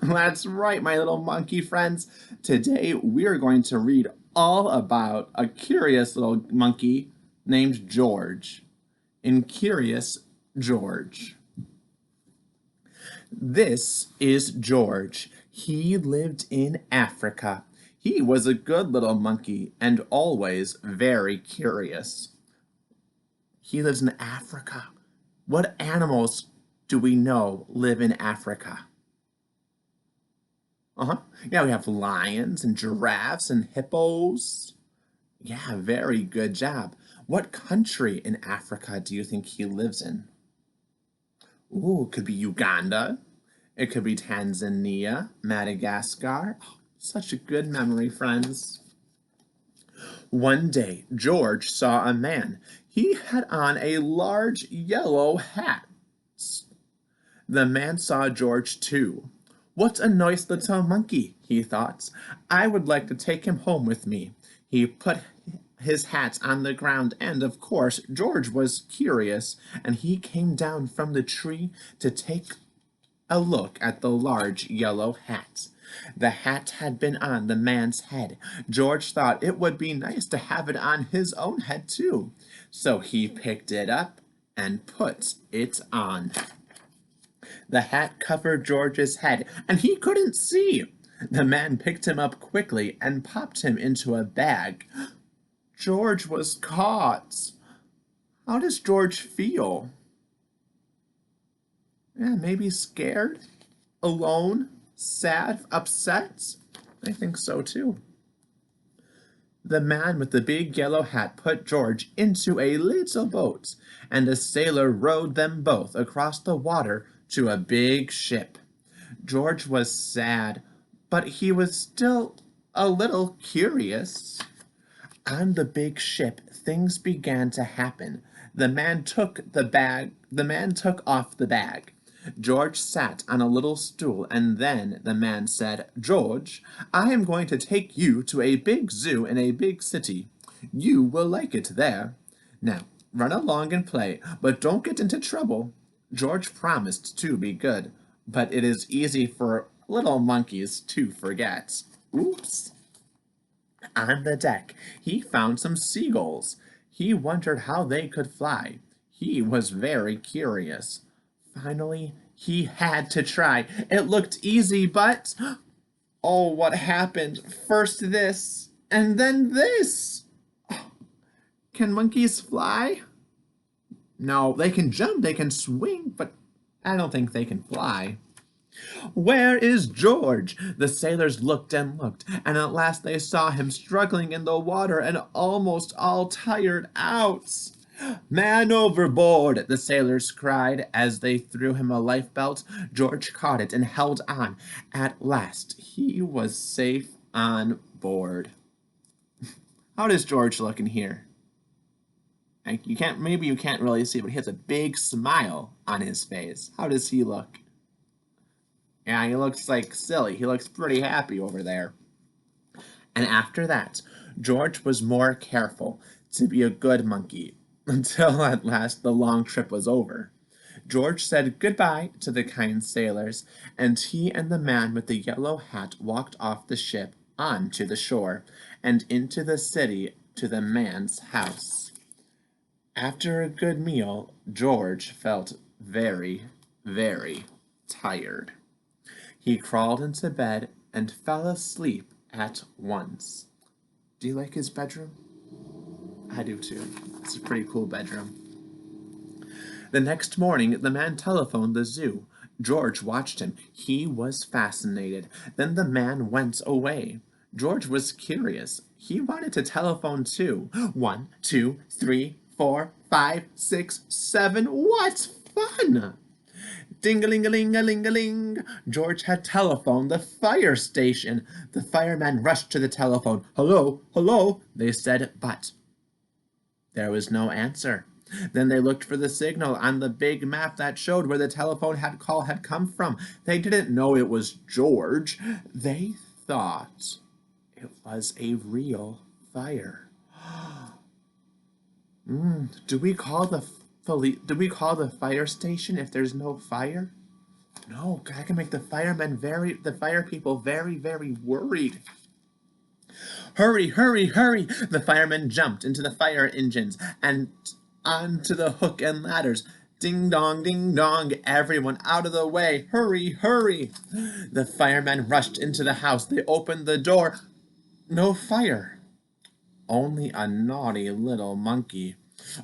That's right, my little monkey friends. Today we're going to read all about a curious little monkey named George. In Curious George. This is George. He lived in Africa. He was a good little monkey and always very curious. He lives in Africa. What animals do we know live in Africa? Yeah, we have lions and giraffes and hippos. Yeah, very good job. What country in Africa do you think he lives in? Ooh, it could be Uganda. It could be Tanzania, Madagascar. Oh, such a good memory, friends. One day, George saw a man. He had on a large yellow hat. The man saw George too. What a nice little monkey, he thought. I would like to take him home with me. He put his hat on the ground, and of course, George was curious, and he came down from the tree to take a look at the large yellow hat. The hat had been on the man's head. George thought it would be nice to have it on his own head too. So he picked it up and put it on. The hat covered George's head, and he couldn't see. The man picked him up quickly and popped him into a bag. George was caught. How does George feel? Yeah, maybe scared, alone, sad, upset? I think so too. The man with the big yellow hat put George into a little boat, and a sailor rowed them both across the water to a big ship. George was sad, but he was still a little curious. On the big ship, things began to happen. The man took off the bag. George sat on a little stool, and then the man said, George, I am going to take you to a big zoo in a big city. You will like it there. Now, run along and play, but don't get into trouble. George promised to be good, but it is easy for little monkeys to forget. Oops. On the deck, he found some seagulls. He wondered how they could fly. He was very curious. Finally, he had to try. It looked easy, but oh, what happened? First this, and then this. Can monkeys fly? No, they can jump, they can swing, but I don't think they can fly. Where is George? The sailors looked and looked, and at last they saw him struggling in the water and almost all tired out. Man overboard, the sailors cried as they threw him a lifebelt. George caught it and held on. At last, he was safe on board. How does George look in here? Maybe you can't really see, but he has a big smile on his face. How does he look? Yeah, he looks like silly. He looks pretty happy over there. And after that, George was more careful to be a good monkey until at last the long trip was over. George said goodbye to the kind sailors, and he and the man with the yellow hat walked off the ship on to the shore and into the city to the man's house. After a good meal, George felt very, very tired. He crawled into bed and fell asleep at once. Do you like his bedroom? I do too. It's a pretty cool bedroom. The next morning, the man telephoned the zoo. George watched him. He was fascinated. Then the man went away. George was curious. He wanted to telephone too. 1, 2, 3, 4, 5, 6, 7. What fun! Ding-a-ling-a-ling-a-ling-a-ling. George had telephoned the fire station. The firemen rushed to the telephone. Hello, hello, they said, but there was no answer. Then they looked for the signal on the big map that showed where the telephone call had come from. They didn't know it was George. They thought it was a real fire. Do we call Do we call the fire station if there's no fire? No, I can make the fire people very, very worried. Hurry, hurry, hurry! The firemen jumped into the fire engines and onto the hook and ladders. Ding dong, everyone out of the way. Hurry, hurry! The firemen rushed into the house. They opened the door. No fire. Only a naughty little monkey.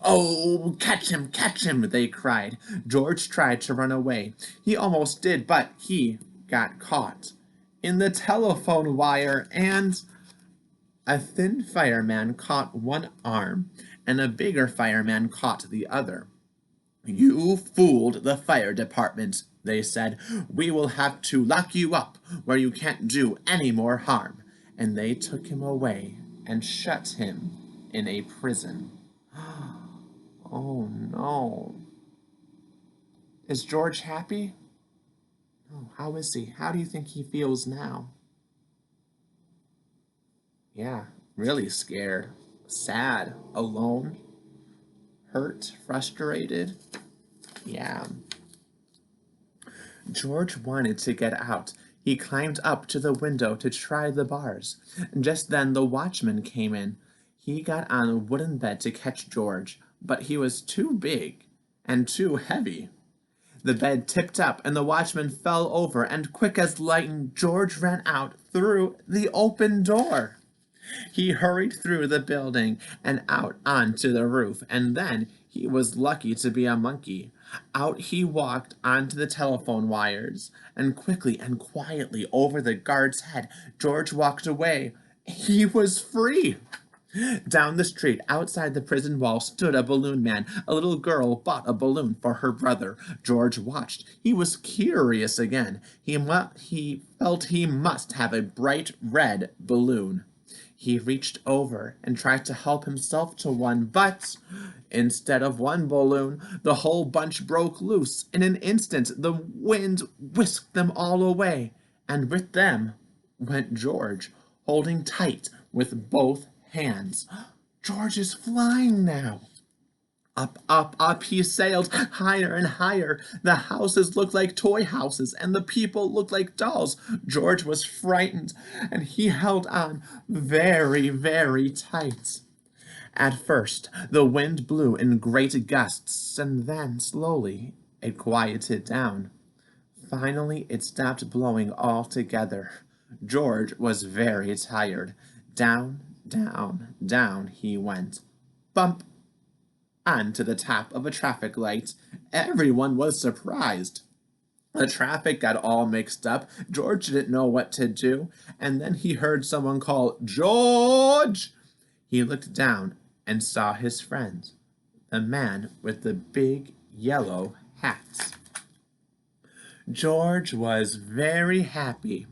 Oh, catch him, they cried. George tried to run away. He almost did, but he got caught in the telephone wire, and a thin fireman caught one arm, and a bigger fireman caught the other. You fooled the fire department, they said. We will have to lock you up where you can't do any more harm. And they took him away and shut him in a prison. Oh no. Is George happy? Oh, how is he? How do you think he feels now? Yeah, really scared, sad, alone, hurt, frustrated. Yeah. George wanted to get out. He climbed up to the window to try the bars. Just then the watchman came in. He got on a wooden bed to catch George, but he was too big and too heavy. The bed tipped up and the watchman fell over, and quick as lightning George ran out through the open door. He hurried through the building and out onto the roof, and then he was lucky to be a monkey. Out he walked onto the telephone wires, and quickly and quietly over the guard's head, George walked away. He was free. Down the street, outside the prison wall, stood a balloon man. A little girl bought a balloon for her brother. George watched. He was curious again. He felt he must have a bright red balloon. He reached over and tried to help himself to one, but instead of one balloon, the whole bunch broke loose. In an instant, the wind whisked them all away, and with them went George, holding tight with both hands. George is flying now. Up he sailed, higher and higher. The houses looked like toy houses, and the people looked like dolls. George was frightened, and he held on very, very tight. At first, the wind blew in great gusts, and then, slowly, it quieted down. Finally, it stopped blowing altogether. George was very tired. Down, down, down he went. Bump! Onto the top of a traffic light. Everyone was surprised. The traffic got all mixed up. George didn't know what to do, and then he heard someone call, "George!" He looked down and saw his friend, the man with the big yellow hat. George was very happy.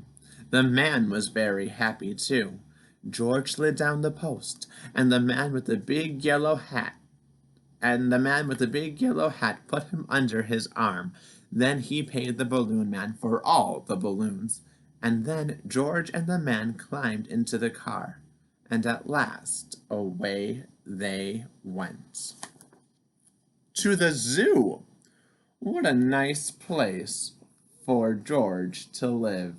The man was very happy too. George slid down the post, and the man with the big yellow hat put him under his arm. Then he paid the balloon man for all the balloons. And then George and the man climbed into the car. And at last, away they went. To the zoo! What a nice place for George to live.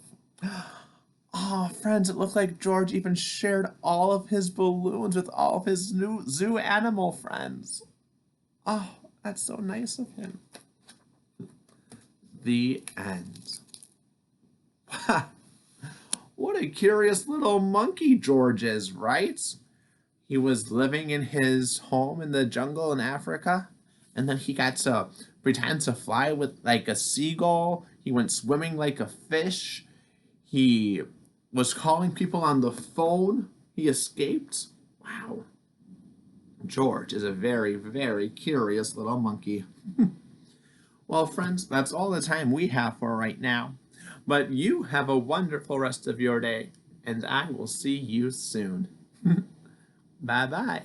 Oh, friends, it looked like George even shared all of his balloons with all of his new zoo animal friends. Oh, that's so nice of him. The end. What a curious little monkey George is, right? He was living in his home in the jungle in Africa, and then he got to pretend to fly with like a seagull. He went swimming like a fish. He was calling people on the phone. He escaped. Wow. George is a very, very curious little monkey. Well, friends, that's all the time we have for right now. But you have a wonderful rest of your day, and I will see you soon. Bye-bye.